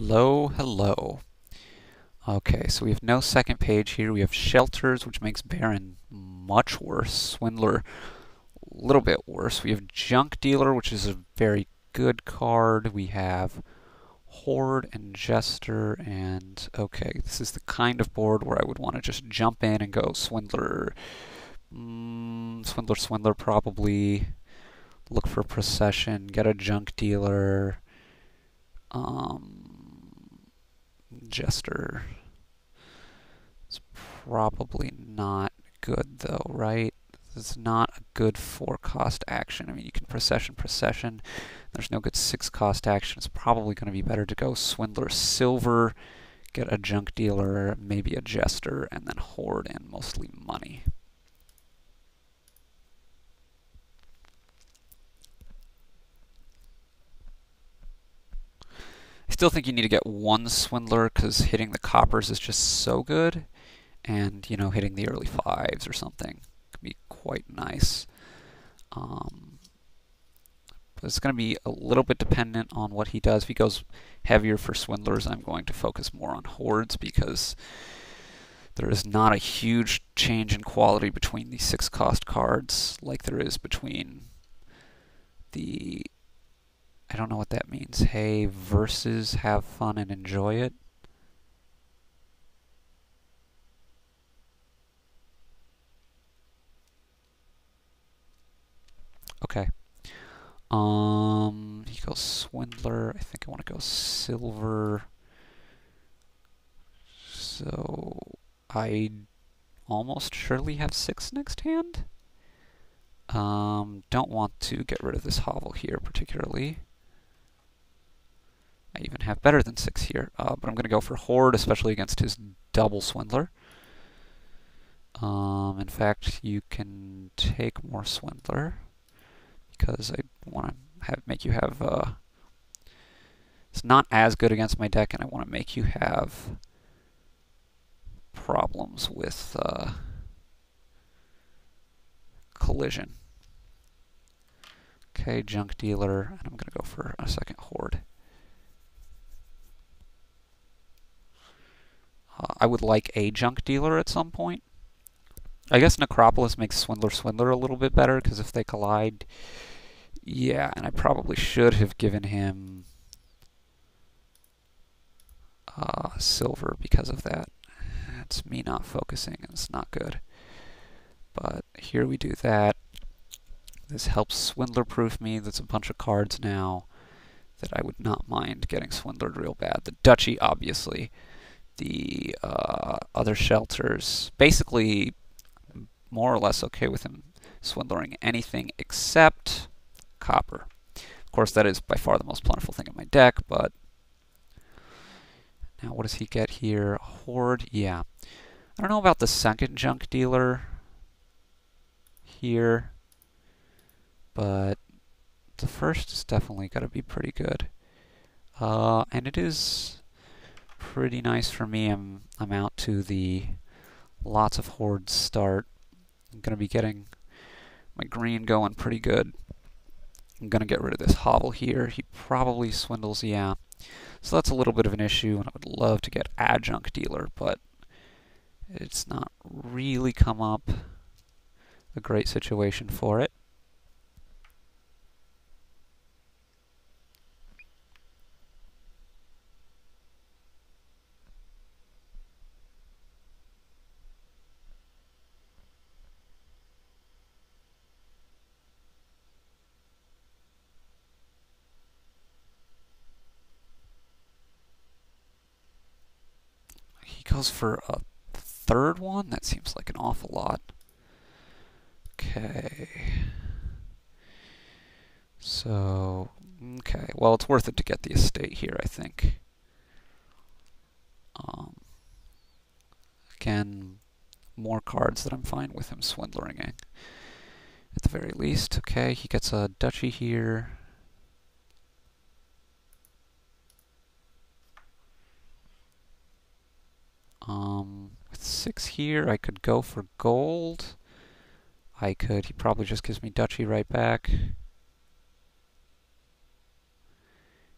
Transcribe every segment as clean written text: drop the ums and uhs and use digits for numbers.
Hello, hello. Okay, so we have no second page here. We have Shelters, which makes Baron much worse. Swindler, a little bit worse. We have Junk Dealer, which is a very good card. We have Horde and Jester, and okay, this is the kind of board where I would want to just jump in and go Swindler. Swindler, probably. Look for Procession, get a Junk Dealer. Jester. It's probably not good though, right? It's not a good 4-cost action. I mean, you can Procession. There's no good 6-cost action. It's probably going to be better to go Swindler Silver, get a Junk Dealer, maybe a Jester, and then Horde in mostly money. I still think you need to get one Swindler because hitting the coppers is just so good. And, you know, hitting the early 5s or something could be quite nice. But it's going to be a little bit dependent on what he does. If he goes heavier for Swindlers, I'm going to focus more on Hordes because there is not a huge change in quality between the 6-cost cards like there is between the... I don't know what that means. Hey, versus have fun and enjoy it. Okay. He goes Swindler. I think I want to go Silver. So I almost surely have 6 next hand. Don't want to get rid of this hovel here particularly. I even have better than 6 here, but I'm going to go for Horde, especially against his double Swindler. In fact, you can take more Swindler because I want to make you have. It's not as good against my deck, and I want to make you have problems with collision. Okay, Junk Dealer, and I'm going to go for a second Horde. I would like a Junk Dealer at some point. I guess Necropolis makes Swindler a little bit better, because if they collide... Yeah, and I probably should have given him Silver because of that. It's me not focusing, and it's not good. But here we do that. This helps Swindler-proof me. That's a bunch of cards now that I would not mind getting Swindlered real bad. The Duchy, obviously. The other Shelters, basically more or less okay with him swindling anything except copper. Of course, that is by far the most plentiful thing in my deck, but now what does he get here? Horde, yeah. I don't know about the second Junk Dealer here, but the first is definitely got to be pretty good. And it is pretty nice for me. I'm out to the lots of Hordes start. I'm going to be getting my green going pretty good. I'm going to get rid of this hovel here. He probably swindles, yeah. So that's a little bit of an issue, and I would love to get Adjunct Dealer, but it's not really come up a great situation for it. He goes for a third one? That seems like an awful lot. Okay. So, okay. Well, it's worth it to get the estate here, I think. Again, more cards that I'm fine with him swindling at the very least. Okay, he gets a Duchy here. With 6 here, I could go for gold. He probably just gives me Duchy right back.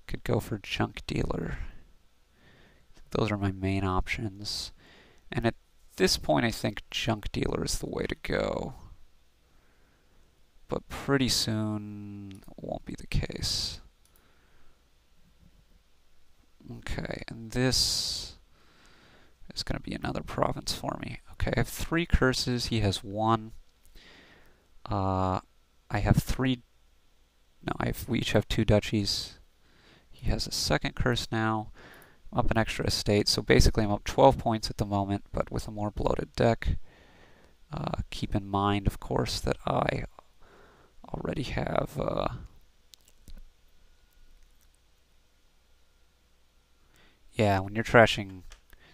Could go for Junk Dealer. those are my main options. And at this point, I think Junk Dealer is the way to go. But pretty soon, it won't be the case. Okay, and this is going to be another province for me. Okay, I have 3 curses. He has 1. I have 3. No, we each have 2 duchies. He has a second curse now. I'm up an extra estate, so basically I'm up 12 points at the moment, but with a more bloated deck. Keep in mind, of course, that I already have yeah, when you're trashing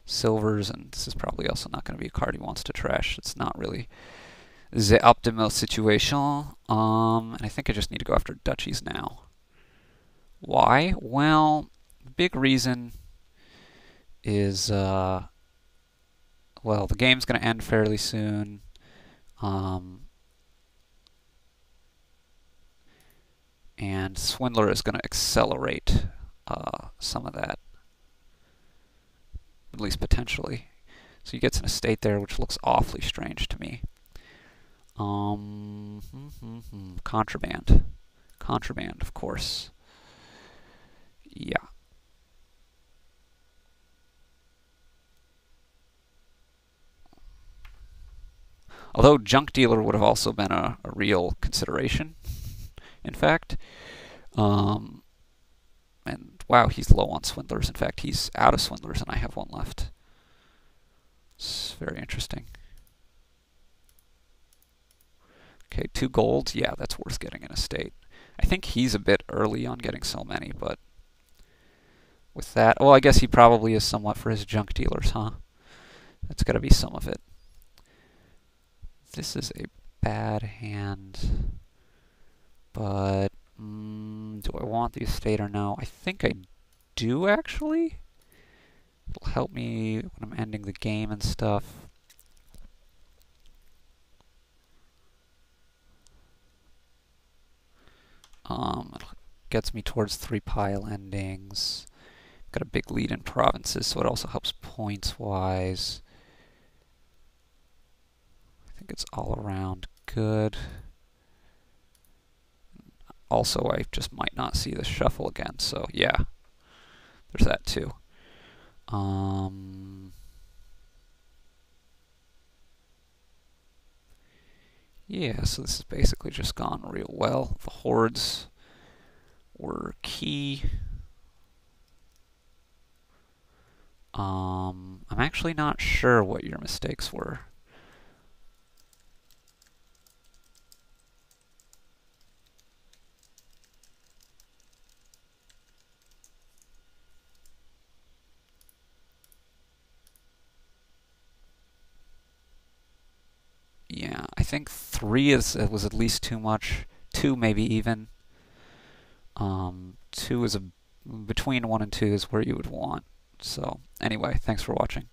silvers, and this is probably also not going to be a card he wants to trash. It's not really the optimal situation. And I think I just need to go after duchies now. Why? Well, the big reason is, well, the game's going to end fairly soon. And Swindler is going to accelerate some of that, at least potentially. So he gets an estate there, which looks awfully strange to me. Contraband. Contraband, of course. Yeah. Although Junk Dealer would have also been a real consideration, in fact. And wow, he's low on Swindlers. In fact, he's out of Swindlers and I have 1 left. It's very interesting. Okay, 2 gold. Yeah, that's worth getting an estate. I think he's a bit early on getting so many, but with that, well, I guess he probably is somewhat for his Junk Dealers, huh? That's got to be some of it. This is a bad hand, but do I want the estate or no? I think I do, actually. It'll help me when I'm ending the game and stuff. It gets me towards 3 pile endings. Got a big lead in provinces, so it also helps points-wise. I think it's all around good. Also, I just might not see this shuffle again, so yeah, there's that too. Yeah, so this has basically just gone real well. The hordes were key. I'm actually not sure what your mistakes were. Yeah, I think 3 was at least too much. 2 maybe even. 2 is between 1 and 2 is where you would want. So anyway, thanks for watching.